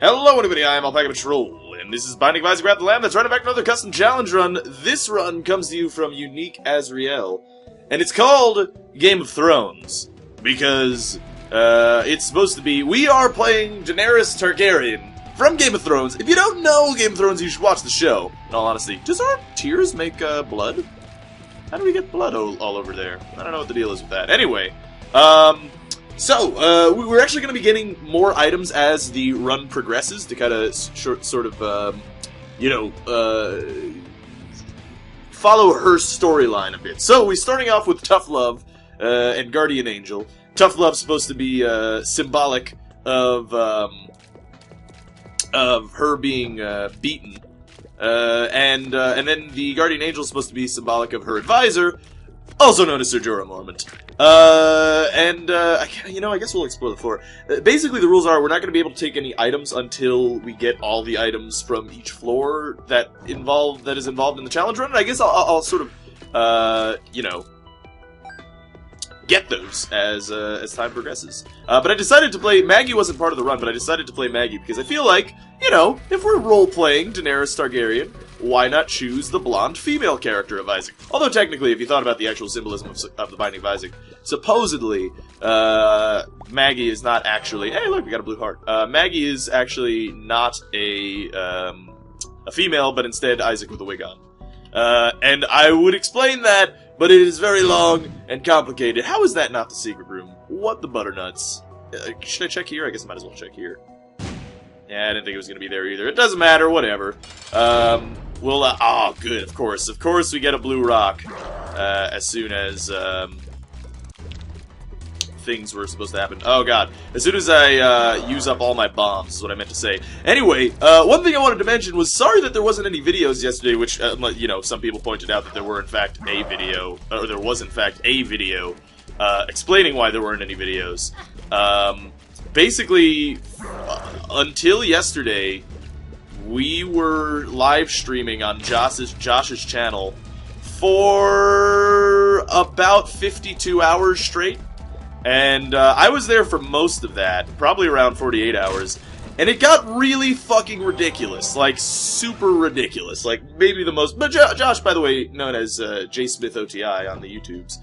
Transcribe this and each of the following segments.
Hello everybody, I am alpacapatrol, and this is Binding of Isaac Wrath of the Lamb that's running back another custom challenge run. This run comes to you from Unique Azrael, and it's called Game of Thrones, because it's supposed to be, we are playing Denaris Targarian from Game of Thrones. If you don't know Game of Thrones, you should watch the show, in all honesty. Does our tears make blood? How do we get blood all over there? I don't know what the deal is with that. Anyway, So, we're actually going to be getting more items as the run progresses to kind of follow her storyline a bit. So, we're starting off with Tough Love and Guardian Angel. Tough Love's supposed to be symbolic of her being beaten. And then the Guardian Angel is supposed to be symbolic of her advisor, also known as Sir Jorah Mormont. I guess we'll explore the floor. Basically, the rules are we're not going to be able to take any items until we get all the items from each floor that is involved in the challenge run. And I guess I'll sort of, get those as time progresses. But I decided to play... Maggie wasn't part of the run, but I decided to play Maggie because I feel like, if we're role-playing Denaris Targaryen, why not choose the blonde female character of Isaac? Although technically, if you thought about the actual symbolism of the Binding of Isaac, supposedly, Maggie is not actually... Hey, look, we got a blue heart. Maggie is actually not a female, but instead Isaac with a wig on. And I would explain that, but it is very long and complicated. How is that not the secret room? What the butternuts? Should I check here? I guess I might as well check here. Yeah, I didn't think it was going to be there either. It doesn't matter, whatever. Oh, good, of course. Of course we get a blue rock, as soon as, things were supposed to happen. Oh god. As soon as I, use up all my bombs, is what I meant to say. Anyway, one thing I wanted to mention was sorry that there wasn't any videos yesterday, which, some people pointed out that there were in fact a video, or there was in fact a video, explaining why there weren't any videos. Basically, until yesterday, we were live streaming on Josh's channel for about 52 hours straight. And I was there for most of that, probably around 48 hours, and it got really fucking ridiculous, like super ridiculous, like maybe the most. But Josh, by the way, known as JSmithOTI on the YouTubes.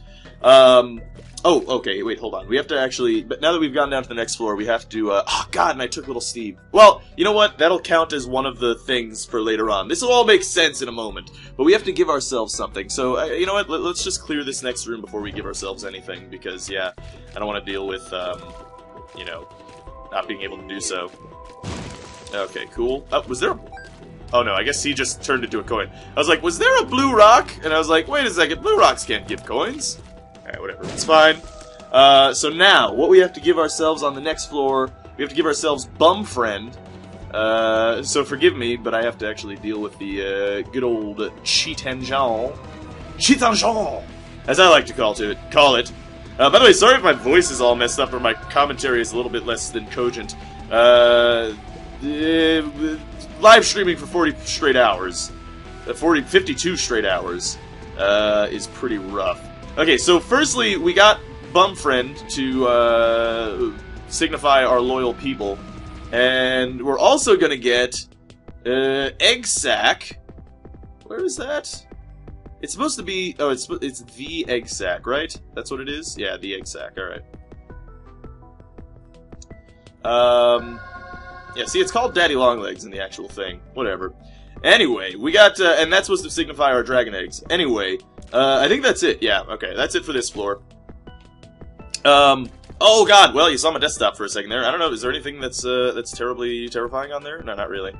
Oh, okay, wait, hold on. We have to actually, but now that we've gone down to the next floor, we have to, oh god, and I took little Steve. Well, you know what? That'll count as one of the things for later on. This will all make sense in a moment, but we have to give ourselves something. So, you know what? Let's just clear this next room before we give ourselves anything, because, yeah, I don't want to deal with, not being able to do so. Okay, cool. Oh, was there a... Oh no, I guess he just turned into a coin. I was like, was there a blue rock? And I was like, wait a second, blue rocks can't give coins. Alright, whatever, it's fine. So now, what we have to give ourselves on the next floor, we have to give ourselves Bum Friend. So forgive me, but I have to actually deal with the, good old Chitanjean. Chitanjean! As I like to call it. By the way, sorry if my voice is all messed up or my commentary is a little bit less than cogent. Live streaming for 40 straight hours, 52 straight hours, is pretty rough. Okay, so firstly, we got Bum Friend to signify our loyal people, and we're also gonna get Egg Sack. Where is that? It's supposed to be. Oh, it's the Egg Sack, right? That's what it is. Yeah, the Egg Sack. All right. Yeah. See, it's called Daddy Longlegs in the actual thing. Whatever. Anyway, we got, and that's supposed to signify our dragon eggs. Anyway, I think that's it. Yeah, okay, that's it for this floor. Oh god, well, you saw my desktop for a second there. I don't know, is there anything that's terribly terrifying on there? No, not really.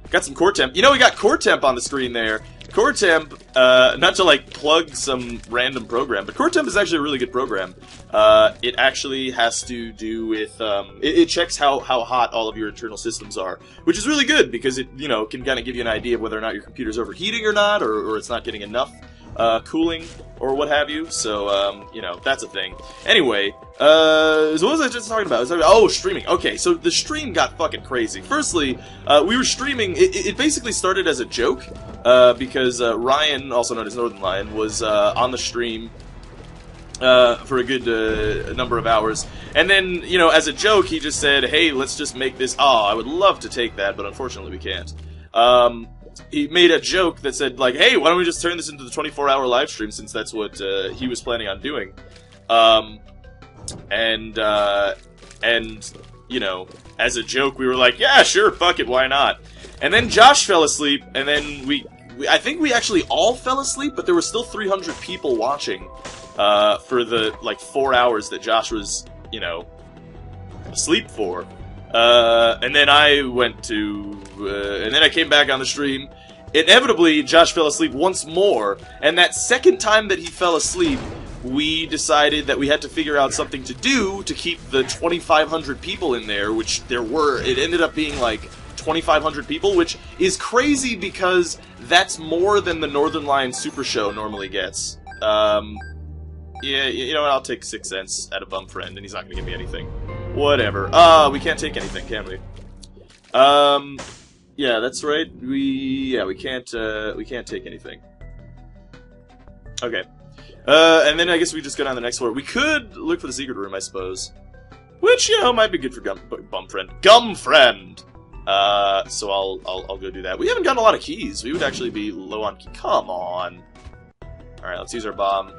Got some core temp. You know, we got core temp on the screen there. Core temp, not to, like, plug some random program, but core temp is actually a really good program. It actually has to do with, it checks how hot all of your internal systems are, which is really good, because it, can kind of give you an idea of whether or not your computer's overheating or not, or it's not getting enough cooling, or what have you, so, that's a thing. Anyway, so what was I just talking about? Oh, streaming. Okay, so the stream got fucking crazy. Firstly, we were streaming, it basically started as a joke, because Ryan, also known as Northern Lion, was on the stream for a good number of hours. And then, you know, as a joke, he just said, hey, let's just make this... Oh, I would love to take that, but unfortunately we can't. He made a joke that said, like, hey, why don't we just turn this into the 24-hour live stream, since that's what he was planning on doing. And, you know, as a joke, we were like, yeah, sure, fuck it, why not? And then Josh fell asleep, and then I think we actually all fell asleep, but there were still 300 people watching for the, like, 4 hours that Josh was, you know, asleep for. And then I went to, and then I came back on the stream. Inevitably, Josh fell asleep once more, and that second time that he fell asleep, we decided that we had to figure out something to do to keep the 2,500 people in there, which there were. It ended up being, like, 2,500 people, which is crazy because that's more than the Northern Lions Super Show normally gets. Yeah, you know what, I'll take 6 cents at a bum friend, and he's not gonna give me anything. Whatever. We can't take anything, can we? Yeah, that's right. We can't take anything. Okay. And then I guess we just go down the next floor. We could look for the secret room, I suppose. Which, you know, might be good for bum friend. Gum friend! So I'll go do that. We haven't gotten a lot of keys. We would actually be low on key. Come on. Alright, let's use our bomb.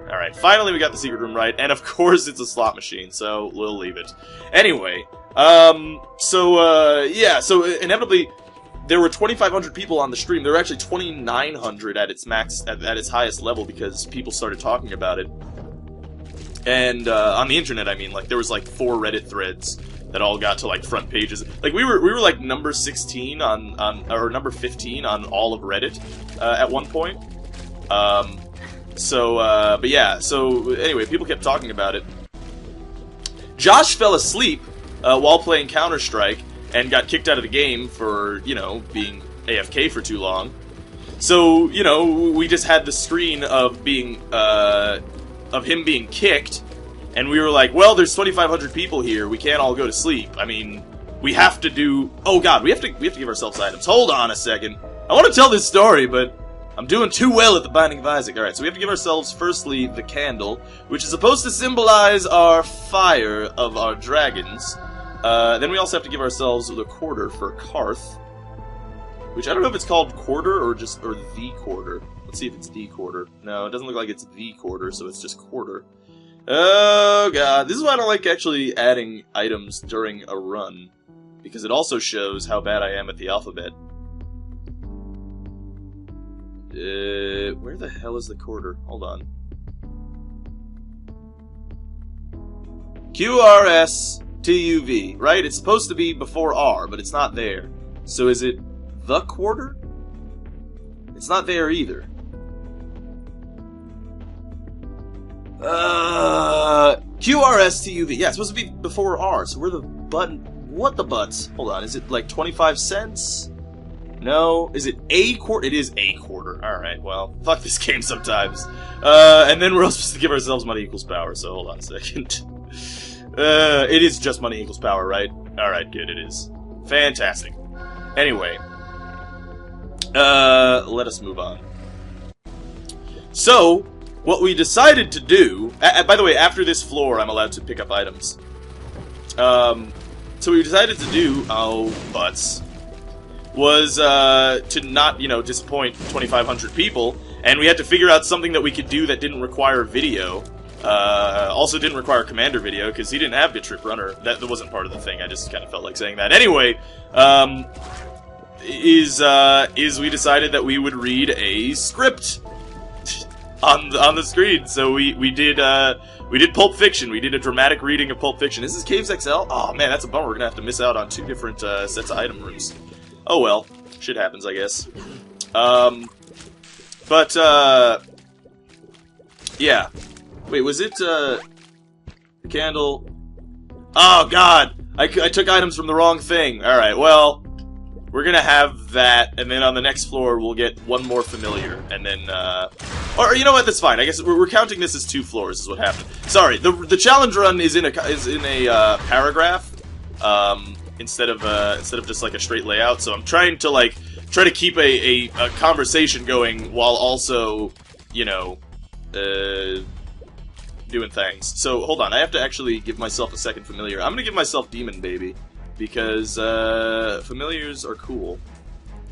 Alright, finally we got the secret room right, and of course it's a slot machine, so we'll leave it. Anyway, yeah, so inevitably, there were 2,500 people on the stream. There were actually 2,900 at its max, at its highest level, because people started talking about it. And, on the internet, I mean, like, there was, like, 4 Reddit threads that all got to, like, front pages. Like, we were like, number 16 or number 15 on all of Reddit, at one point. But yeah, so, anyway, people kept talking about it. Josh fell asleep, while playing Counter-Strike, and got kicked out of the game for, you know, being AFK for too long. So, you know, we just had the screen of being, of him being kicked, and we were like, well, there's 2,500 people here, we can't all go to sleep. I mean, we have to do... Oh god, we have to give ourselves items. Hold on a second. I want to tell this story, but I'm doing too well at the Binding of Isaac. Alright, so we have to give ourselves, firstly, the candle, which is supposed to symbolize our fire of our dragons. Then we also have to give ourselves the quarter for Karth, which I don't know if it's called quarter or the quarter. Let's see if it's the quarter. No, it doesn't look like it's the quarter, so it's just quarter. Oh god, this is why I don't like actually adding items during a run, because it also shows how bad I am at the alphabet. Where the hell is the quarter? Hold on. QRSTUV, right? It's supposed to be before R, but it's not there. So is it the quarter? It's not there either. QRSTUV. Yeah, it's supposed to be before R, so where the button... What the butts? Hold on, is it like 25 cents? No. Is it a quarter? It is a quarter. Alright, well, fuck this game sometimes. And then we're also supposed to give ourselves money equals power, so hold on a second. It is just money equals power, right? Alright, good, it is. Fantastic. Anyway. Let us move on. So, what we decided to do... by the way, after this floor, I'm allowed to pick up items. So what we decided to do... Oh, butts. Was, to not, you know, disappoint 2,500 people, and we had to figure out something that we could do that didn't require video. Also didn't require commander video, because he didn't have Bit Trip Runner. That wasn't part of the thing, I just kind of felt like saying that. Anyway, is we decided that we would read a script on the screen. So we did Pulp Fiction. We did a dramatic reading of Pulp Fiction. Is this Caves XL? Oh man, that's a bummer. We're gonna have to miss out on 2 different sets of item rooms. Oh well, shit happens, I guess. Yeah. Wait, was it, the candle? Oh god! I took items from the wrong thing. Alright, well, we're gonna have that, and then on the next floor we'll get one more familiar, and then, or you know what, that's fine. I guess we're counting this as 2 floors, is what happened. Sorry, the challenge run is in a paragraph, instead of just like a straight layout, so I'm trying to keep a conversation going while also, you know, doing Thangs. So, hold on, I have to actually give myself a second familiar. I'm gonna give myself Demon Baby, because, familiars are cool.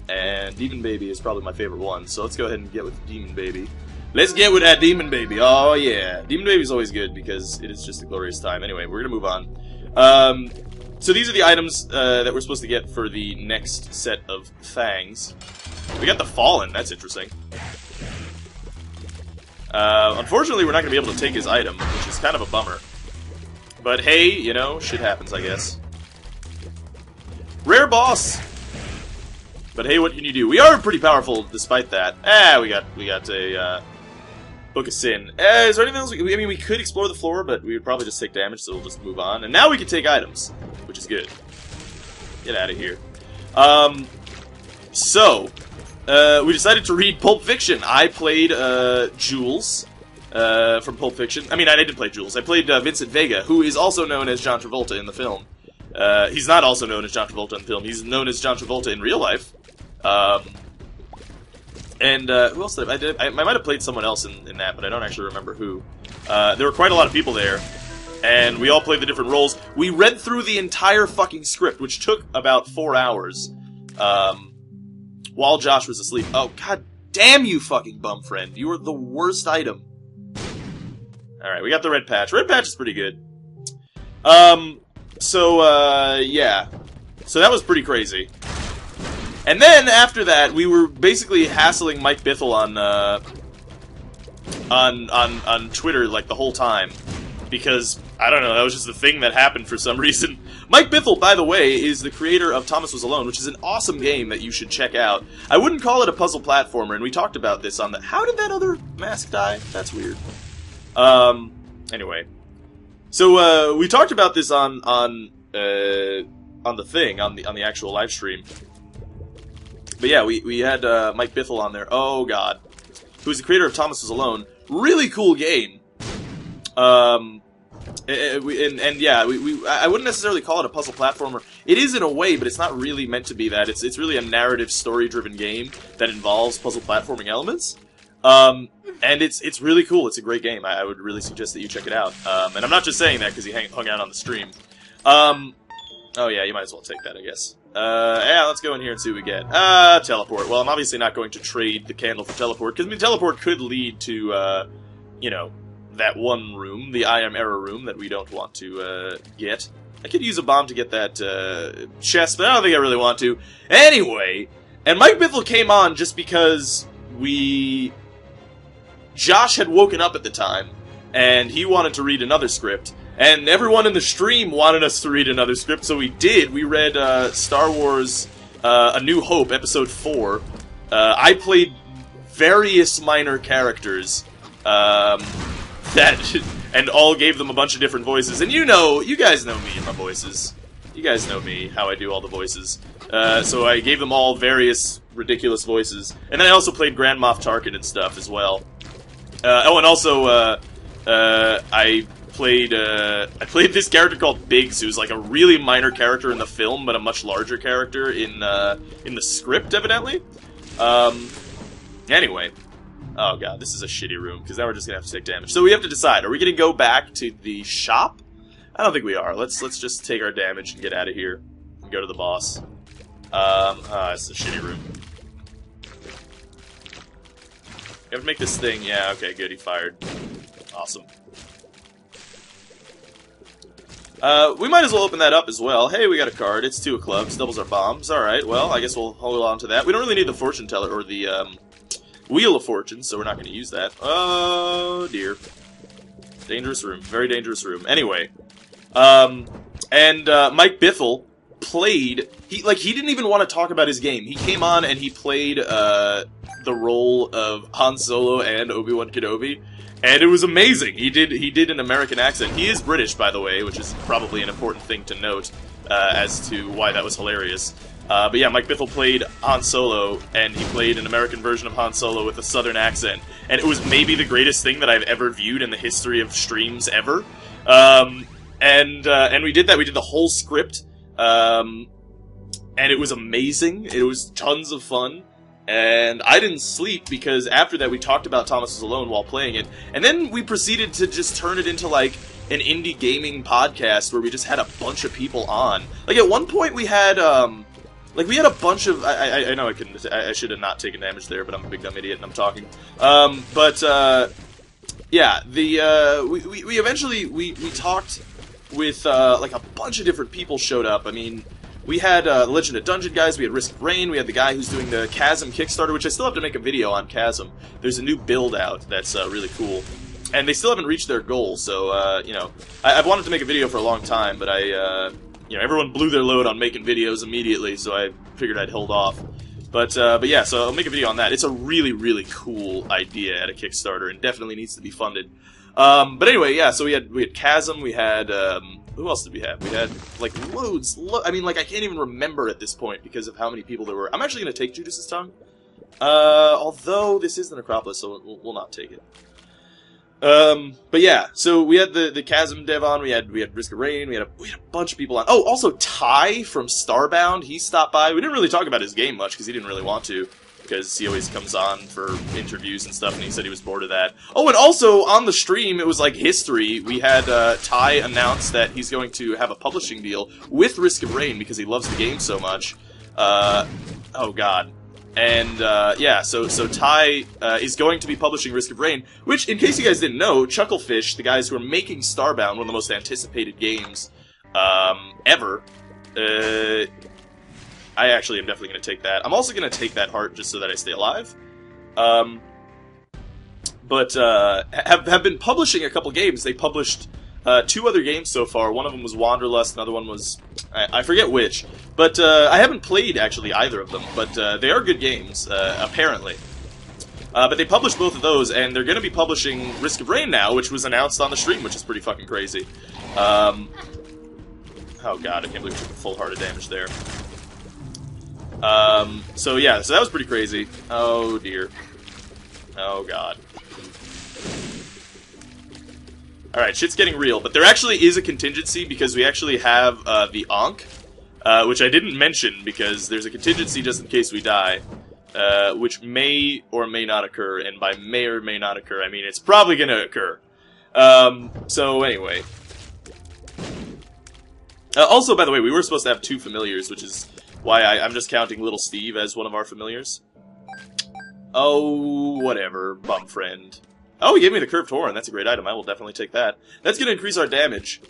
And Demon Baby is probably my favorite one, so let's go ahead and get with Demon Baby. Let's get with that Demon Baby, oh yeah! Demon Baby's always good, because it is just a glorious time. Anyway, we're gonna move on. So these are the items, that we're supposed to get for the next set of Thangs. We got the Fallen, that's interesting. Unfortunately, we're not going to be able to take his item, which is kind of a bummer. But hey, you know, shit happens, I guess. Rare boss! But hey, what can you do? We are pretty powerful despite that. We got a, Book of Sin. Is there anything else? I mean, we could explore the floor, but we would probably just take damage, so we'll just move on. And now we can take items, which is good. Get out of here. We decided to read Pulp Fiction. I played, Jules, from Pulp Fiction. I mean, I didn't play Jules. I played, Vincent Vega, who is also known as John Travolta in the film. He's not also known as John Travolta in the film. He's known as John Travolta in real life. Who else did I did? I might have played someone else in that, but I don't actually remember who. There were quite a lot of people there, and we all played the different roles. We read through the entire fucking script, which took about 4 hours, while Josh was asleep. Oh, god damn you, fucking bum friend. You are the worst item. Alright, we got the red patch. Red patch is pretty good. Yeah. So that was pretty crazy. And then, after that, we were basically hassling Mike Bithell on Twitter, like, the whole time. Because, I don't know, that was just the thing that happened for some reason. Mike Bithell, by the way, is the creator of Thomas Was Alone, which is an awesome game that you should check out. I wouldn't call it a puzzle platformer, and we talked about this on the... How did that other mask die? That's weird. Anyway. So, we talked about this on the thing, on the actual live stream. But yeah, we had Mike Bithell on there. Oh god. Who's the creator of Thomas Was Alone. Really cool game. I wouldn't necessarily call it a puzzle platformer. It is in a way, but it's not really meant to be that. It's really a narrative, story-driven game that involves puzzle platforming elements. And it's really cool. It's a great game. I would really suggest that you check it out. And I'm not just saying that because he hung out on the stream. Oh yeah, you might as well take that, I guess. Yeah, let's go in here and see what we get. Teleport. Well, I'm obviously not going to trade the candle for teleport, because, I mean, teleport could lead to, you know, that one room, the I Am Error room, that we don't want to, get. I could use a bomb to get that, chest, but I don't think I really want to. Anyway, and Mike Bithell came on just because Josh had woken up at the time, and he wanted to read another script. And everyone in the stream wanted us to read another script, so we did. We read Star Wars A New Hope, Episode 4. I played various minor characters and all gave them a bunch of different voices. And you guys know me and my voices. You guys know me, how I do all the voices. So I gave them all various ridiculous voices. And then I also played Grand Moff Tarkin and stuff as well. And also I played this character called Biggs, who's like a really minor character in the film, but a much larger character in the script, evidently. Anyway. Oh god, this is a shitty room, because now we're just gonna have to take damage. So we have to decide, are we gonna go back to the shop? I don't think we are. Let's just take our damage and get out of here. And go to the boss. It's a shitty room. You have to make this thing, yeah, okay, good, he fired. Awesome. We might as well open that up as well. Hey, we got a card. It's 2 of clubs. Doubles our bombs. Alright, well, I guess we'll hold on to that. We don't really need the fortune teller or the, Wheel of Fortune, so we're not going to use that. Oh, dear. Dangerous room. Very dangerous room. Anyway. Mike Bithell played... He didn't even want to talk about his game. He came on and he played, the role of Han Solo and Obi-Wan Kenobi. And it was amazing. He did an American accent. He is British, by the way, which is probably an important thing to note as to why that was hilarious. But yeah, Mike Bithell played Han Solo, and he played an American version of Han Solo with a southern accent. And it was maybe the greatest thing that I've ever viewed in the history of streams ever. And we did that. We did the whole script. And it was amazing. It was tons of fun. And I didn't sleep because after that we talked about Thomas Was Alone while playing it. And then we proceeded to just turn it into, like, an indie gaming podcast where we just had a bunch of people on. Like, at one point we had, we had a bunch of... I know I should have not taken damage there, but I'm a big dumb idiot and I'm talking. Yeah, we eventually, we talked with, like, a bunch of different people showed up. I mean... We had the Legend of Dungeon guys, we had Risk of Rain, we had the guy who's doing the Chasm Kickstarter, which I still have to make a video on Chasm. There's a new build out that's really cool. And they still haven't reached their goal, so, you know, I've wanted to make a video for a long time, but you know, everyone blew their load on making videos immediately, so I figured I'd hold off. But yeah, so I'll make a video on that. It's a really, really cool idea at a Kickstarter, and definitely needs to be funded. But anyway, yeah, so we had Chasm, we had, who else did we have? We had, like, loads, I mean, like, I can't even remember at this point because of how many people there were. I'm actually going to take Judas's tongue. Although this is the Necropolis, so we'll not take it. But yeah, so we had the Chasm dev on, we had Risk of Rain, we had a bunch of people on. Oh, also Ty from Starbound, he stopped by. We didn't really talk about his game much because he didn't really want to. Because he always comes on for interviews and stuff, and he said he was bored of that. Oh, and also, on the stream, it was like history. We had Ty announce that he's going to have a publishing deal with Risk of Rain because he loves the game so much. Oh god. And, yeah, so Ty is going to be publishing Risk of Rain, which, in case you guys didn't know, Chucklefish, the guys who are making Starbound, one of the most anticipated games ever, I actually am definitely going to take that. I'm also going to take that heart just so that I stay alive. But have been publishing a couple games. They published 2 other games so far. One of them was Wanderlust, another one was... I forget which. But I haven't played, actually, either of them. But they are good games, apparently. But they published both of those, and they're going to be publishing Risk of Rain now, which was announced on the stream, which is pretty fucking crazy. Oh god, I can't believe we took a full heart of damage there. So yeah, so that was pretty crazy. Oh dear. Oh god. Alright, shit's getting real, but there actually is a contingency because we actually have, the ankh, which I didn't mention because there's a contingency just in case we die, which may or may not occur, and by may or may not occur, I mean it's probably gonna occur. So anyway. Also, by the way, we were supposed to have 2 familiars, which is why I'm just counting Little Steve as one of our familiars. Oh, whatever, bum friend. Oh, he gave me the curved horn. That's a great item. I will definitely take that. That's going to increase our damage,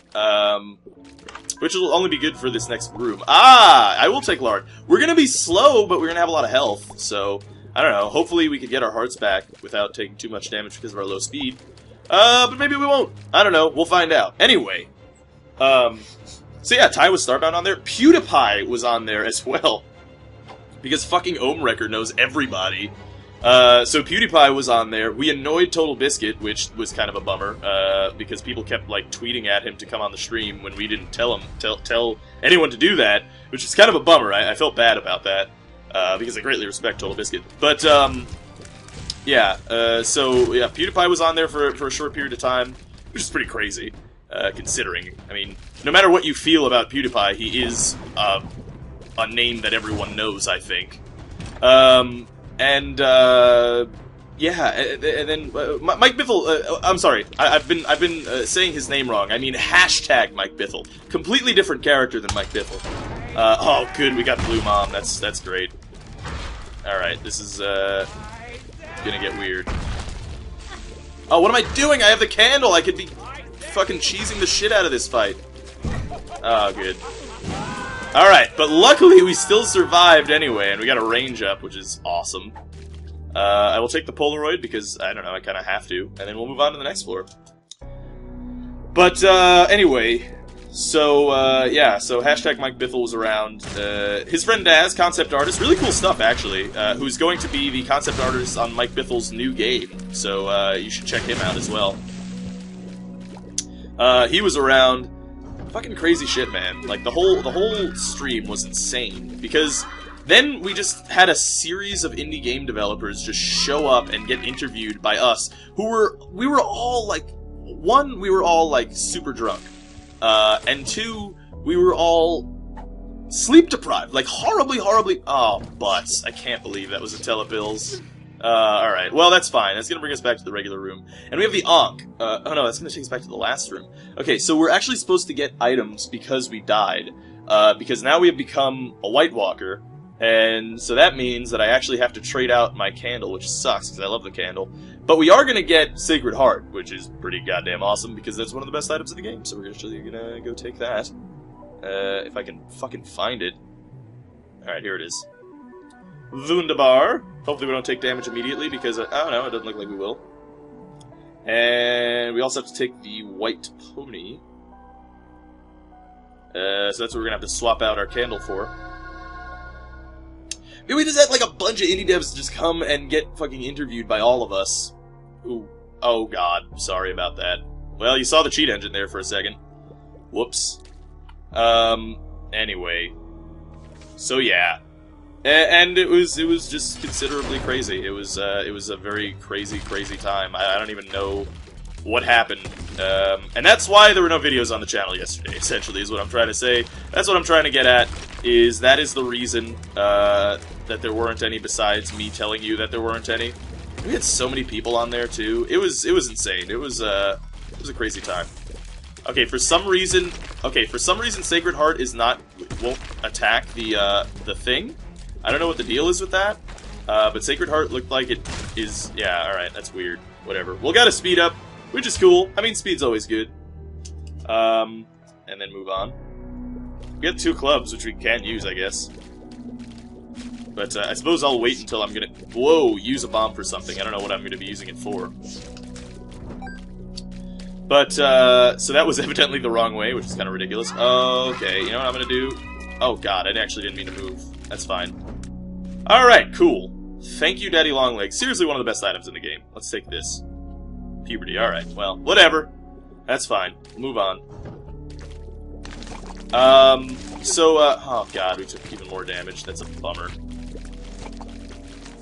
which will only be good for this next room. Ah, I will take Lard. We're going to be slow, but we're going to have a lot of health, so I don't know. Hopefully we could get our hearts back without taking too much damage because of our low speed. But maybe we won't. I don't know. We'll find out. Anyway, so yeah, Ty was Starbound on there. PewDiePie was on there as well. Because fucking Ohmwrecker knows everybody. So PewDiePie was on there. We annoyed Total Biscuit, which was kind of a bummer, because people kept, like, tweeting at him to come on the stream when we didn't tell anyone to do that, which is kind of a bummer. I felt bad about that, because I greatly respect Total Biscuit. But, yeah, so, yeah, PewDiePie was on there for a short period of time, which is pretty crazy. Considering, I mean, no matter what you feel about PewDiePie, he is a name that everyone knows, I think. Yeah, and then Mike Biffle. I'm sorry, I've been saying his name wrong. I mean hashtag Mike Biffle, completely different character than Mike Biffle. Oh, good, we got Blue Mom. That's great. All right, this is gonna get weird. Oh, what am I doing? I have the candle. I could be fucking cheesing the shit out of this fight. Oh, good. Alright, but luckily we still survived anyway, and we got a range up, which is awesome. I will take the Polaroid, because, I don't know, I kind of have to, and then we'll move on to the next floor. But, anyway, so, yeah, so hashtag Mike Biffle was around. His friend Daz, concept artist, really cool stuff, actually, who's going to be the concept artist on Mike Biffle's new game, so, you should check him out as well. He was around. Fucking crazy shit, man. Like, the whole stream was insane. Because then we just had a series of indie game developers just show up and get interviewed by us, we were all, like, 1, we were all, like, super drunk. And 2, we were all Sleep deprived. Like, horribly, horribly... Oh, butts. I can't believe that was a telepills. Alright. Well, that's fine. That's gonna bring us back to the regular room. And we have the ankh. Oh no, that's gonna take us back to the last room. Okay, so we're actually supposed to get items because we died. Because now we have become a White Walker. And so that means that I actually have to trade out my candle, which sucks, because I love the candle. But we are gonna get Sacred Heart, which is pretty goddamn awesome, because that's one of the best items in the game. So we're actually gonna go take that. If I can fucking find it. Alright, here it is. Wunderbar. Hopefully we don't take damage immediately, because, I don't know, it doesn't look like we will. And we also have to take the White Pony. So that's what we're gonna have to swap out our candle for. Maybe we just had, like, a bunch of indie devs just come and get fucking interviewed by all of us. Ooh. Oh, God. Sorry about that. Well, you saw the cheat engine there for a second. Whoops. Anyway. So, yeah. And it was just considerably crazy. It was a very crazy time. I don't even know what happened. And that's why there were no videos on the channel yesterday, essentially, is what I'm trying to say. That's what I'm trying to get at, is that is the reason, that there weren't any besides me telling you that there weren't any. We had so many people on there, too. It was insane. It was a crazy time. Okay, for some reason, Sacred Heart won't attack the thing. I don't know what the deal is with that, but Sacred Heart looked like it is, yeah, alright, that's weird. Whatever. We'll gotta speed up, which is cool. I mean, speed's always good. And then move on. We got 2 clubs, which we can use, I guess. But I suppose I'll wait until I'm gonna, whoa, use a bomb for something. I don't know what I'm gonna be using it for. But, so that was evidently the wrong way, which is kind of ridiculous. Okay, you know what I'm gonna do? Oh god, I actually didn't mean to move. That's fine. Alright, cool. Thank you, Daddy Longlegs. Seriously, one of the best items in the game. Let's take this. Puberty, alright. Well, whatever. That's fine. Move on. Oh god, we took even more damage. That's a bummer.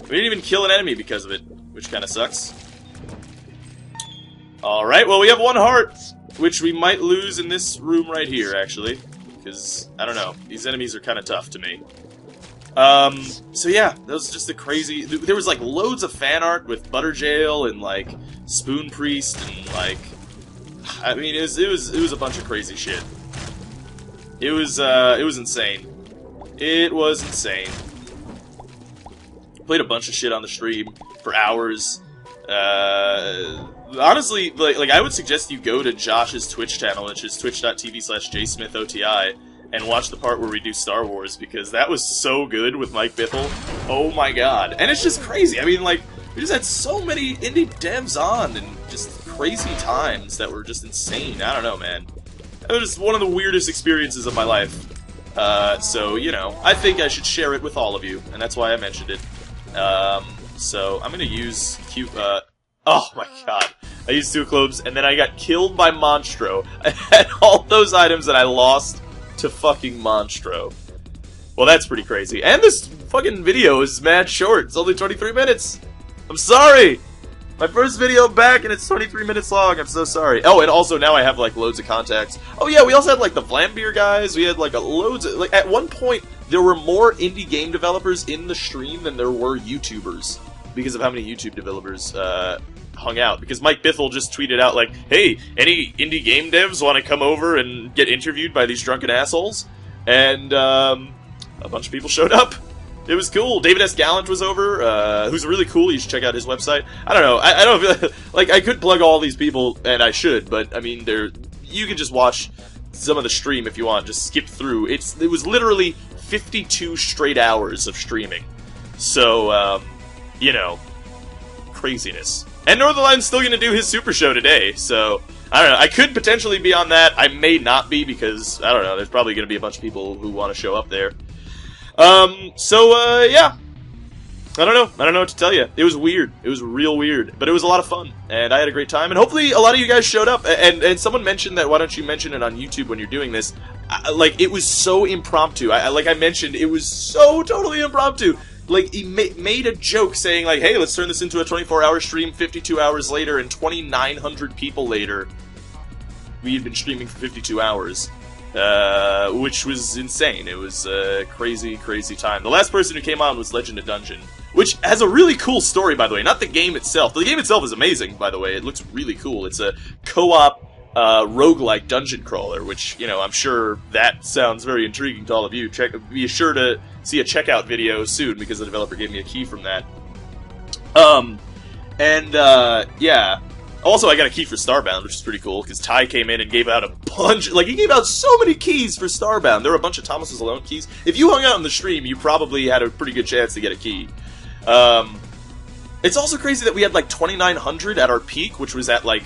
We didn't even kill an enemy because of it, which kind of sucks. Alright, well, we have 1 heart, which we might lose in this room right here, actually. Because, I don't know, these enemies are kind of tough to me. So yeah, that was just a crazy... There was, like, loads of fan art with Butterjail and, like, Spoon Priest and, like... I mean, it was a bunch of crazy shit. It was insane. It was insane. Played a bunch of shit on the stream for hours. Honestly, like I would suggest you go to Josh's Twitch channel, which is twitch.tv/jsmithoti, and watch the part where we do Star Wars, because that was so good with Mike Bithell. Oh my god. And it's just crazy. I mean, like, we just had so many indie devs on, and just crazy times that were just insane. I don't know, man. It was just one of the weirdest experiences of my life. So, you know, I think I should share it with all of you, and that's why I mentioned it. So, I'm gonna use oh my god. I used 2 clubs, and then I got killed by Monstro. I had all those items, and I lost to fucking Monstro. Well, that's pretty crazy. And this fucking video is mad short. It's only 23 minutes. I'm sorry! My first video back, and it's 23 minutes long. I'm so sorry. Oh, and also now I have, like, loads of contacts. Oh, yeah, we also had, like, the Vlambeer guys. We had, like, loads of... Like, at one point, there were more indie game developers in the stream than there were YouTubers. Because of how many YouTube developers, hung out. Because Mike Bithell just tweeted out, like, hey, any indie game devs want to come over and get interviewed by these drunken assholes? And, a bunch of people showed up. It was cool. David S. Gallant was over, who's really cool. You should check out his website. I don't know. I don't feel like I could plug all these people, and I should, but, I mean, you can just watch some of the stream if you want. Just skip through. It was literally 52 straight hours of streaming. So, you know, craziness. And Northernline's still going to do his Super Show today, so... I don't know, I could potentially be on that. I may not be, because, I don't know, there's probably going to be a bunch of people who want to show up there. Yeah. I don't know what to tell you. It was weird. It was real weird. But it was a lot of fun, and I had a great time, and hopefully a lot of you guys showed up. And someone mentioned that, why don't you mention it on YouTube when you're doing this? Like, it was so impromptu. Like I mentioned, it was so totally impromptu. Like, he made a joke saying, like, hey, let's turn this into a 24-hour stream 52 hours later, and 2,900 people later, we had been streaming for 52 hours. which was insane. It was a crazy, crazy time. The last person who came on was Legend of Dungeon, which has a really cool story, by the way. Not the game itself. The game itself is amazing, by the way. It looks really cool. It's a co-op roguelike dungeon crawler, which, you know, I'm sure that sounds very intriguing to all of you. Be sure to see a checkout video soon, because the developer gave me a key from that. Yeah. Also, I got a key for Starbound, which is pretty cool, because Ty came in and gave out a bunch, like, he gave out so many keys for Starbound. There were a bunch of Thomas's Alone keys. If you hung out on the stream, you probably had a pretty good chance to get a key. It's also crazy that we had, like, 2,900 at our peak, which was at, like,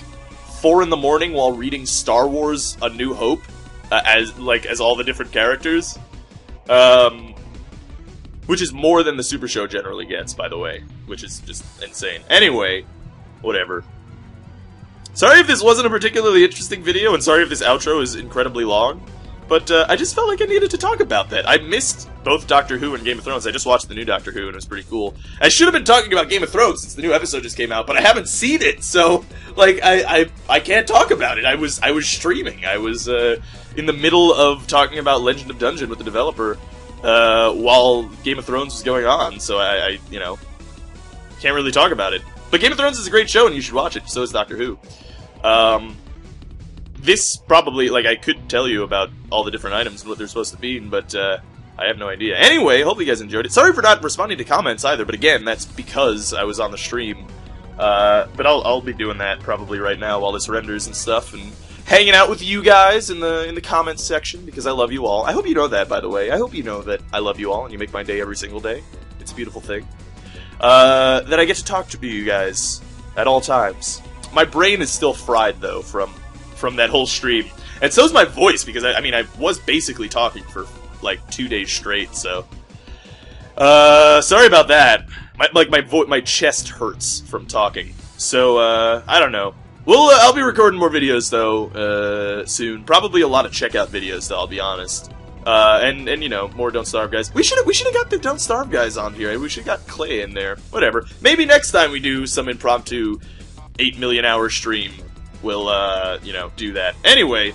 4 in the morning while reading Star Wars A New Hope, as all the different characters. Which is more than the Super Show generally gets, by the way, which is just insane. Anyway, whatever. Sorry if this wasn't a particularly interesting video, and sorry if this outro is incredibly long, but I just felt like I needed to talk about that. I missed both Doctor Who and Game of Thrones. I just watched the new Doctor Who, and it was pretty cool. I should have been talking about Game of Thrones since the new episode just came out, but I haven't seen it, so, like, I can't talk about it. I was streaming. I was in the middle of talking about Legend of Dungeon with the developer while Game of Thrones was going on, so I you know, can't really talk about it. But Game of Thrones is a great show, and you should watch it. So is Doctor Who. This probably, like, I could tell you about all the different items and what they're supposed to be, but I have no idea. Anyway, hope you guys enjoyed it. Sorry for not responding to comments either, but again, that's because I was on the stream. But I'll be doing that probably right now while this renders and stuff, and hanging out with you guys in the comments section, because I love you all. I hope you know that, by the way. I hope you know that I love you all, and you make my day every single day. It's a beautiful thing. That I get to talk to you guys at all times. My brain is still fried, though, from that whole stream. And so's my voice, because, I mean, I was basically talking for, like, 2 days straight, so... sorry about that. My chest hurts from talking. So, I don't know. I'll be recording more videos, though, soon. Probably a lot of checkout videos, though, I'll be honest. And you know, more Don't Starve guys. We should have got the Don't Starve guys on here. We should have got Clay in there. Whatever. Maybe next time we do some impromptu 8 million hour stream, we'll, you know, do that. Anyway,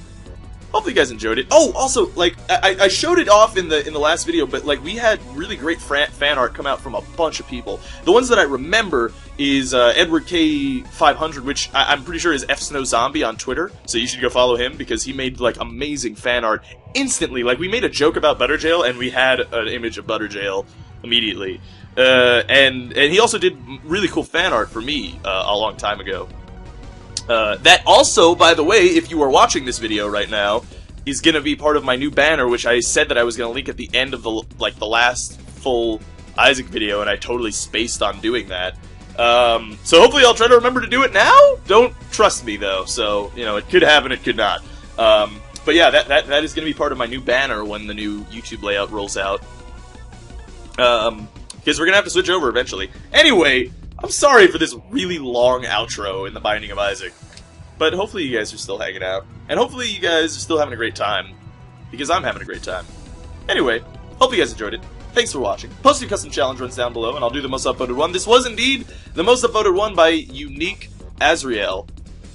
hopefully you guys enjoyed it. Oh, also, like, I showed it off in the last video, but, like, we had really great fan art come out from a bunch of people. The ones that I remember is Edward K500, which I'm pretty sure is F Snow Zombie on Twitter, so you should go follow him, because he made, like, amazing fan art instantly. Like, we made a joke about Butterjail, and we had an image of Butterjail immediately. And he also did really cool fan art for me a long time ago. That also, by the way, if you are watching this video right now, is going to be part of my new banner, which I said that I was going to link at the end of the last full Isaac video, and I totally spaced on doing that. So hopefully I'll try to remember to do it now. Don't trust me, though, so, you know, it could happen, it could not. But yeah, that is going to be part of my new banner when the new YouTube layout rolls out. Because we're going to have to switch over eventually. Anyway, I'm sorry for this really long outro in The Binding of Isaac. But hopefully you guys are still hanging out. And hopefully you guys are still having a great time. Because I'm having a great time. Anyway, hope you guys enjoyed it. Thanks for watching. Post your custom challenge runs down below, and I'll do the most upvoted one. This was indeed the most upvoted one by Unique Azrael.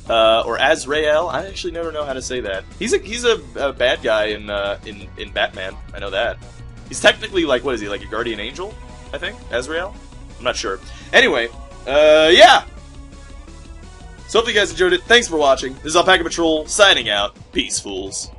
Or Azrael. I actually never know how to say that. He's a bad guy in Batman. I know that. He's technically, like, what is he, like a guardian angel? I think? Azrael? I'm not sure. Anyway, yeah! So hopefully you guys enjoyed it. Thanks for watching. This is Alpacapatrol signing out. Peace, fools.